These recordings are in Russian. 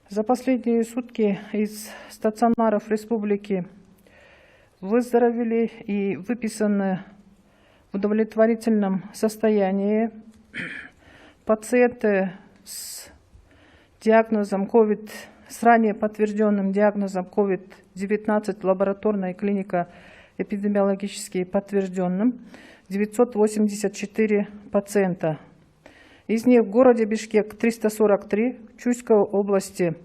За последние сутки из стационаров республики выздоровели и выписаны в удовлетворительном состоянии пациенты с диагнозом COVID, с ранее подтвержденным диагнозом COVID-19, лабораторная клиника эпидемиологически подтвержденным, 984 пациента. Из них в городе Бишкек 343, в Чуйской области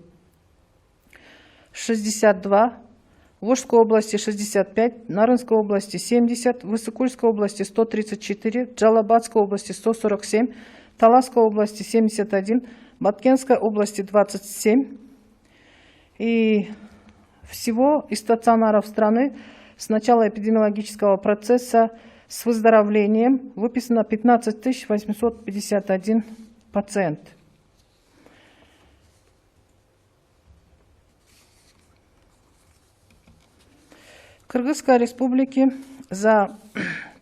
62, в Волжской области 65, Нарынской области 70, в Высокульской области 134, в Джалабадской области 147, в Таласской области 71, в Баткенской области 27. И всего из стационаров страны с начала эпидемиологического процесса с выздоровлением выписано 15 851 пациент. В Кыргызской республике за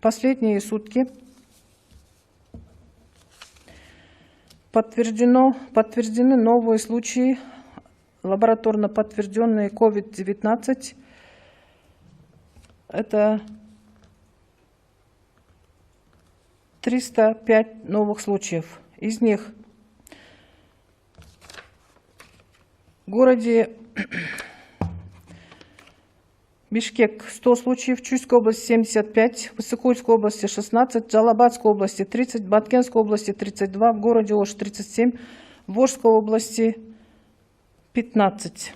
последние сутки подтверждены новые случаи, лабораторно подтвержденные COVID-19. Это 305 новых случаев. Из них в городе Бишкек 100 случаев, в Чуйской области 75, в Высокульской области 16, в Джалабадской области 30, в Баткенской области 32, в городе Ош 37, в Волжской области 15.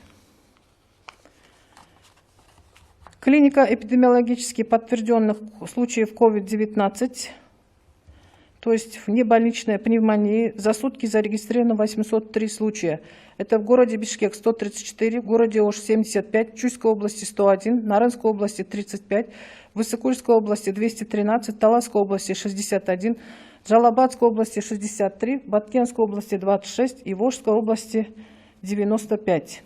Клиника эпидемиологически подтвержденных случаев COVID-19, то есть внебольничная пневмония, за сутки зарегистрировано 803 случая. Это в городе Бишкек 134, в городе Ош 75, в Чуйской области 101, в Нарынской области 35, в Высокульской области 213, в Таласской области 61, в Джалабадской области 63, в Баткенской области 26 и в Волжской области 95.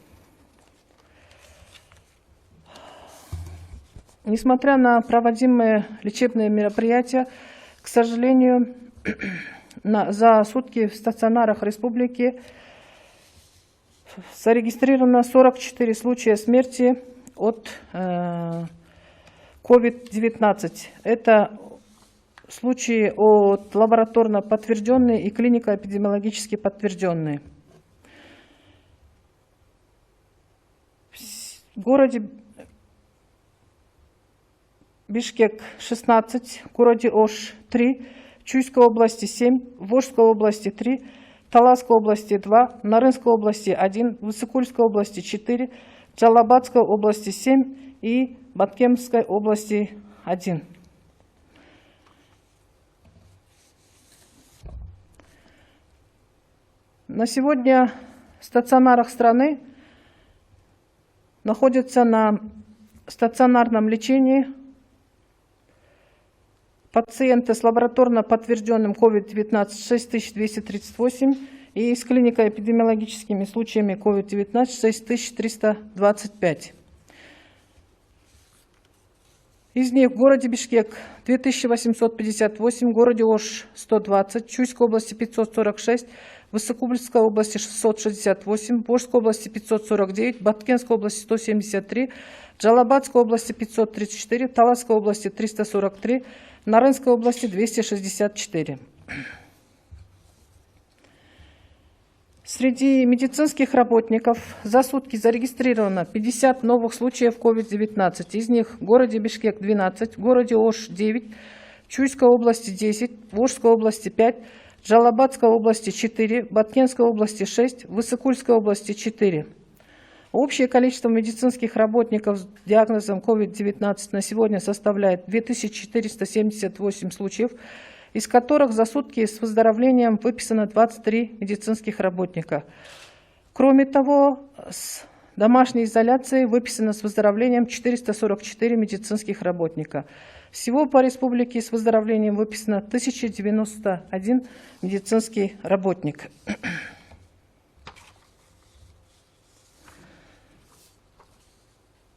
Несмотря на проводимые лечебные мероприятия, к сожалению, за сутки в стационарах республики зарегистрировано 44 случая смерти от COVID-19. Это случаи от лабораторно подтвержденные и клинико-эпидемиологически подтвержденные. В городе Бишкек 16, в городе Ош 3, в Чуйской области 7, в Волжской области 3, в Таласской области 2, в Нарынской области 1, в Высокульской области 4, в Джалабадской области 7 и в Баткенской области 1. На сегодня в стационарах страны находятся на стационарном лечении пациенты с лабораторно подтвержденным COVID-19 6238 и с клинико-эпидемиологическими случаями COVID-19 6325. Из них в городе Бишкек 2858, в городе Ош 120, в Чуйской области 546, в Высокульской области 668, в Волжской области 549, в Баткенской области 173, в Джалабадской области 534, в Таласской области 343, в Нарынской области 264. Среди медицинских работников за сутки зарегистрировано 50 новых случаев COVID-19. Из них в городе Бишкек 12, в городе Ош 9, в Чуйской области 10, в Волжской области 5, в Джалабадской области 4, в Баткенской области 6, в Высокульской области 4. Общее количество медицинских работников с диагнозом COVID-19 на сегодня составляет 2478 случаев, из которых за сутки с выздоровлением выписано 23 медицинских работника. Кроме того, с домашней изоляцией выписано с выздоровлением 444 медицинских работника. Всего по республике с выздоровлением выписано 1091 медицинский работник.